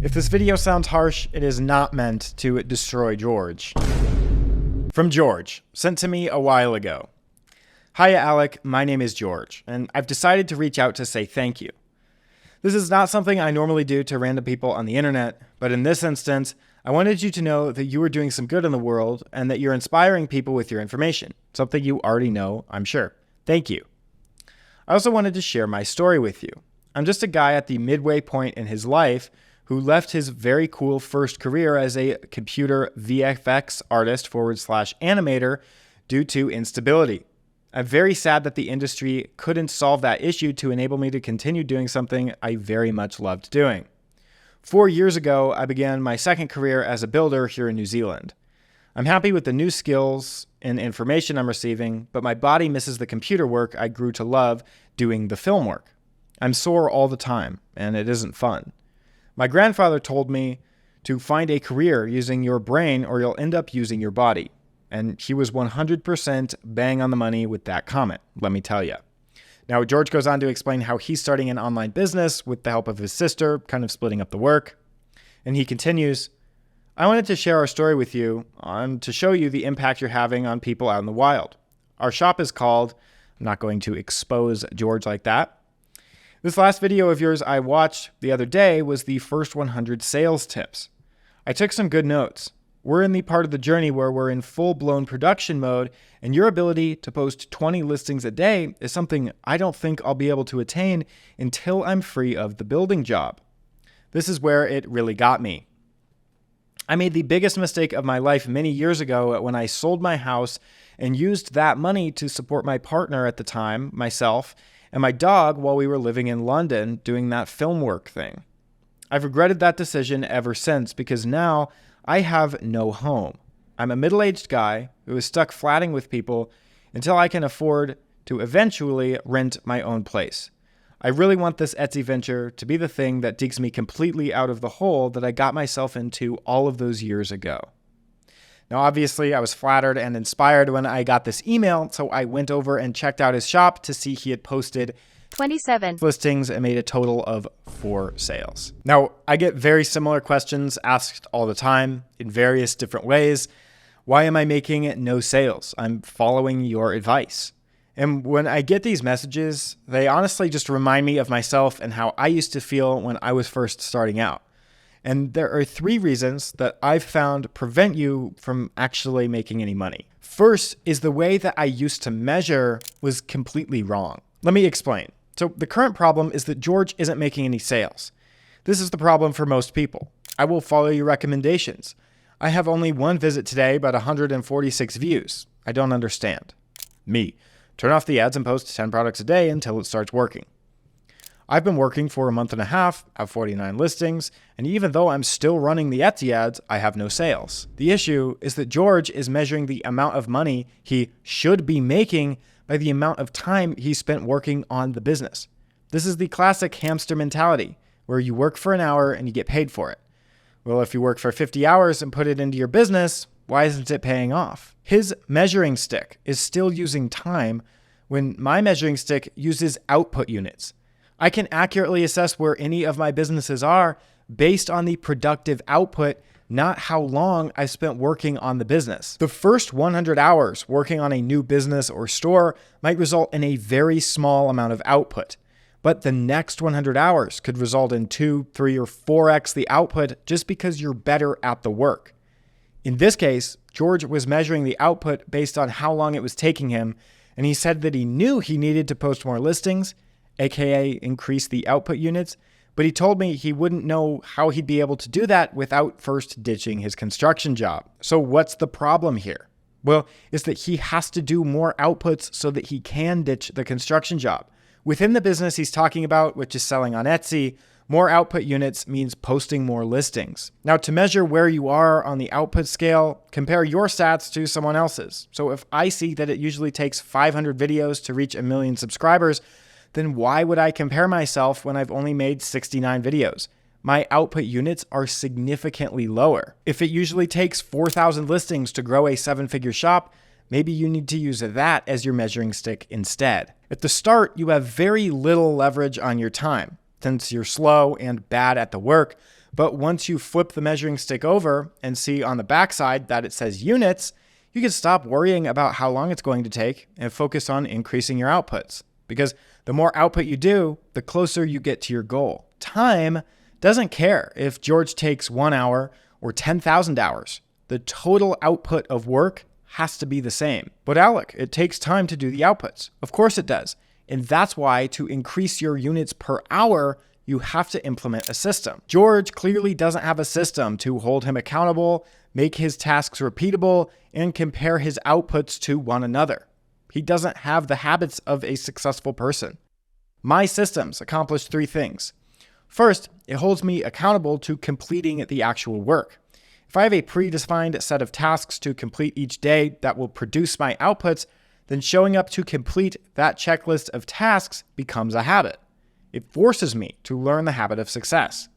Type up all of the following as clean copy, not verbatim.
If this video sounds harsh, it is not meant to destroy George. From George, sent to me a while ago. Hiya Alek, my name is George, and I've decided to reach out to say thank you. This is not something I normally do to random people on the internet, but in this instance, I wanted you to know that you are doing some good in the world and that you're inspiring people with your information, something you already know, I'm sure. Thank you. I also wanted to share my story with you. I'm just a guy at the midway point in his life who left his very cool first career as a computer VFX artist / animator due to instability. I'm very sad that the industry couldn't solve that issue to enable me to continue doing something I very much loved doing. 4 years ago, I began my second career as a builder here in New Zealand. I'm happy with the new skills and information I'm receiving, but my body misses the computer work I grew to love doing the film work. I'm sore all the time, and it isn't fun. My grandfather told me to find a career using your brain or you'll end up using your body. And he was 100% bang on the money with that comment, let me tell you. Now, George goes on to explain how he's starting an online business with the help of his sister, kind of splitting up the work. And he continues, I wanted to share our story with you to show you the impact you're having on people out in the wild. Our shop is called, I'm not going to expose George like that. This last video of yours I watched the other day was the first 100 sales tips. I took some good notes. We're in the part of the journey where we're in full-blown production mode, and your ability to post 20 listings a day is something I don't think I'll be able to attain until I'm free of the building job. This is where it really got me. I made the biggest mistake of my life many years ago when I sold my house and used that money to support my partner at the time, myself, and my dog while we were living in London doing that film work thing. I've regretted that decision ever since because now I have no home. I'm a middle-aged guy who is stuck flatting with people until I can afford to eventually rent my own place. I really want this Etsy venture to be the thing that digs me completely out of the hole that I got myself into all of those years ago. Now, obviously, I was flattered and inspired when I got this email, so I went over and checked out his shop to see he had posted 27 listings and made a total of 4 sales. Now, I get very similar questions asked all the time in various different ways. Why am I making no sales? I'm following your advice. And when I get these messages, they honestly just remind me of myself and how I used to feel when I was first starting out. And there are 3 reasons that I've found prevent you from actually making any money. First is the way that I used to measure was completely wrong. Let me explain. So the current problem is that George isn't making any sales. This is the problem for most people. I will follow your recommendations. I have only 1 visit today, but 146 views. I don't understand. Me. Turn off the ads and post 10 products a day until it starts working. I've been working for a month and a half, have 49 listings, and even though I'm still running the Etsy ads, I have no sales. The issue is that George is measuring the amount of money he should be making by the amount of time he spent working on the business. This is the classic hamster mentality, where you work for an hour and you get paid for it. Well, if you work for 50 hours and put it into your business, why isn't it paying off? His measuring stick is still using time when my measuring stick uses output units. I can accurately assess where any of my businesses are based on the productive output, not how long I spent working on the business. The first 100 hours working on a new business or store might result in a very small amount of output, but the next 100 hours could result in 2, 3, or 4x the output just because you're better at the work. In this case, George was measuring the output based on how long it was taking him, and he said that he knew he needed to post more listings, aka increase the output units, but he told me he wouldn't know how he'd be able to do that without first ditching his construction job. So what's the problem here? Well, it's that he has to do more outputs so that he can ditch the construction job. Within the business he's talking about, which is selling on Etsy, more output units means posting more listings. Now, to measure where you are on the output scale, compare your stats to someone else's. So if I see that it usually takes 500 videos to reach 1 million subscribers, then why would I compare myself when I've only made 69 videos? My output units are significantly lower. If it usually takes 4,000 listings to grow a 7-figure shop, maybe you need to use that as your measuring stick instead. At the start, you have very little leverage on your time. Since you're slow and bad at the work, But once you flip the measuring stick over and see on the backside that it says units, you can stop worrying about how long it's going to take and focus on increasing your outputs. Because the more output you do, the closer you get to your goal. Time doesn't care if George takes 1 hour or 10,000 hours. The total output of work has to be the same. But Alek, it takes time to do the outputs. Of course it does. And that's why to increase your units per hour, you have to implement a system. George clearly doesn't have a system to hold him accountable, make his tasks repeatable, and compare his outputs to one another. He doesn't have the habits of a successful person. My systems accomplish 3 things. First, it holds me accountable to completing the actual work. If I have a predefined set of tasks to complete each day that will produce my outputs, then showing up to complete that checklist of tasks becomes a habit. It forces me to learn the habit of success.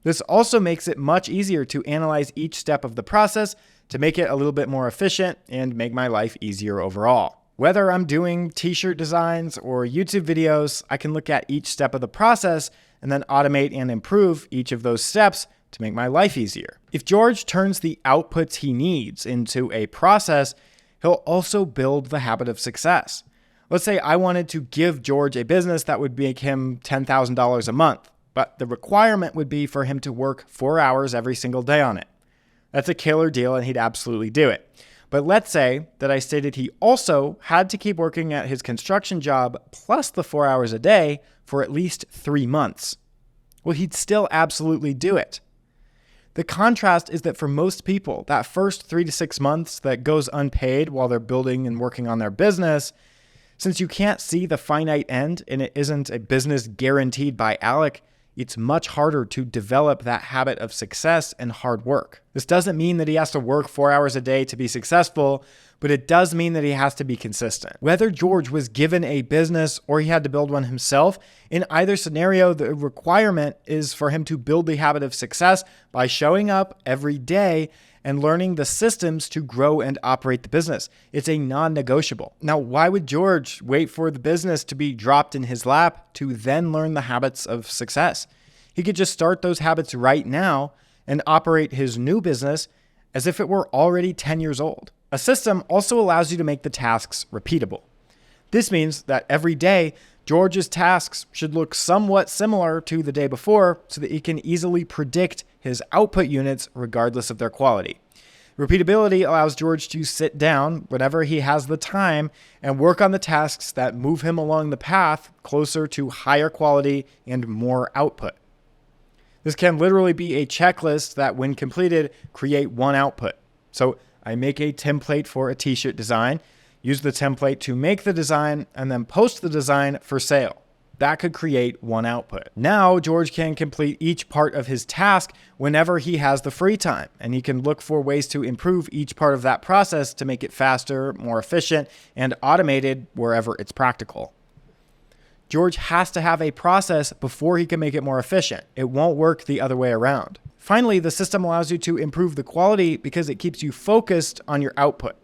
This also makes it much easier to analyze each step of the process to make it a little bit more efficient and make my life easier overall. Whether I'm doing t-shirt designs or YouTube videos, I can look at each step of the process and then automate and improve each of those steps to make my life easier. If George turns the outputs he needs into a process, he'll also build the habit of success. Let's say I wanted to give George a business that would make him $10,000 a month, but the requirement would be for him to work 4 hours every single day on it. That's a killer deal and he'd absolutely do it. But let's say that I stated he also had to keep working at his construction job plus the 4 hours a day for at least 3 months. Well, he'd still absolutely do it. The contrast is that for most people, that first 3 to 6 months that goes unpaid while they're building and working on their business, since you can't see the finite end and it isn't a business guaranteed by Alek, it's much harder to develop that habit of success and hard work. This doesn't mean that he has to work 4 hours a day to be successful, but it does mean that he has to be consistent. Whether George was given a business or he had to build one himself, in either scenario, the requirement is for him to build the habit of success by showing up every day and learning the systems to grow and operate the business. It's a non-negotiable. Now, why would George wait for the business to be dropped in his lap to then learn the habits of success? He could just start those habits right now and operate his new business as if it were already 10 years old. A system also allows you to make the tasks repeatable. This means that every day, George's tasks should look somewhat similar to the day before so that he can easily predict his output units regardless of their quality. Repeatability allows George to sit down whenever he has the time and work on the tasks that move him along the path closer to higher quality and more output. This can literally be a checklist that, when completed, create one output. So I make a template for a t-shirt design, use the template to make the design, and then post the design for sale. That could create one output. Now, George can complete each part of his task whenever he has the free time, and he can look for ways to improve each part of that process to make it faster, more efficient, and automated wherever it's practical. George has to have a process before he can make it more efficient. It won't work the other way around. Finally, the system allows you to improve the quality because it keeps you focused on your output.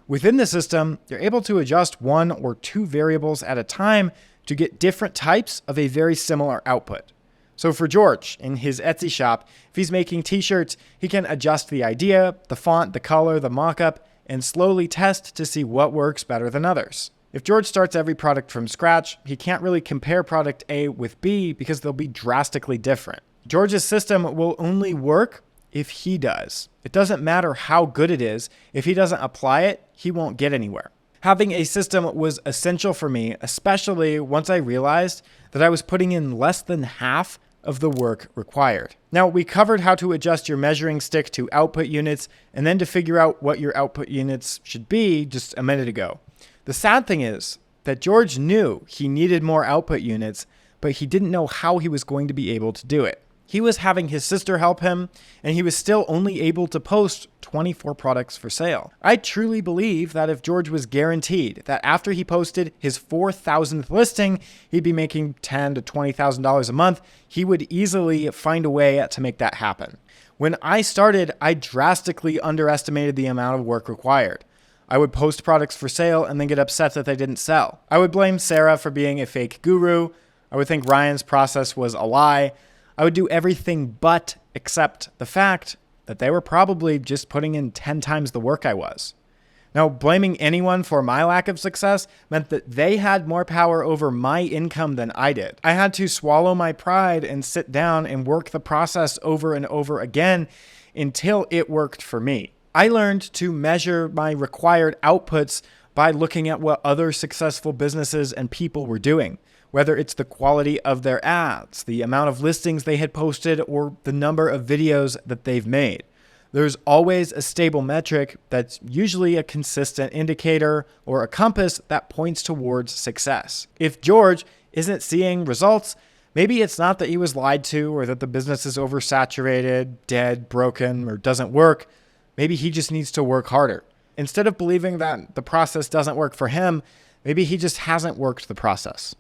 Within the system, you're able to adjust 1 or 2 variables at a time to get different types of a very similar output. So for George, in his Etsy shop, if he's making t-shirts, he can adjust the idea, the font, the color, the mock-up, and slowly test to see what works better than others. If George starts every product from scratch, he can't really compare product A with B because they'll be drastically different. George's system will only work if he does. It doesn't matter how good it is. If he doesn't apply it, he won't get anywhere. Having a system was essential for me, especially once I realized that I was putting in less than half of the work required. Now, we covered how to adjust your measuring stick to output units and then to figure out what your output units should be just a minute ago. The sad thing is that George knew he needed more output units, but he didn't know how he was going to be able to do it. He was having his sister help him, and he was still only able to post 24 products for sale. I truly believe that if George was guaranteed that after he posted his 4,000th listing, he'd be making $10,000 to $20,000 a month, he would easily find a way to make that happen. When I started, I drastically underestimated the amount of work required. I would post products for sale and then get upset that they didn't sell. I would blame Sarah for being a fake guru. I would think Ryan's process was a lie. I would do everything but accept the fact that they were probably just putting in 10 times the work I was. Now, blaming anyone for my lack of success meant that they had more power over my income than I did. I had to swallow my pride and sit down and work the process over and over again until it worked for me. I learned to measure my required outputs by looking at what other successful businesses and people were doing, whether it's the quality of their ads, the amount of listings they had posted, or the number of videos that they've made. There's always a stable metric that's usually a consistent indicator or a compass that points towards success. If George isn't seeing results, maybe it's not that he was lied to or that the business is oversaturated, dead, broken, or doesn't work. Maybe he just needs to work harder. Instead of believing that the process doesn't work for him, maybe he just hasn't worked the process.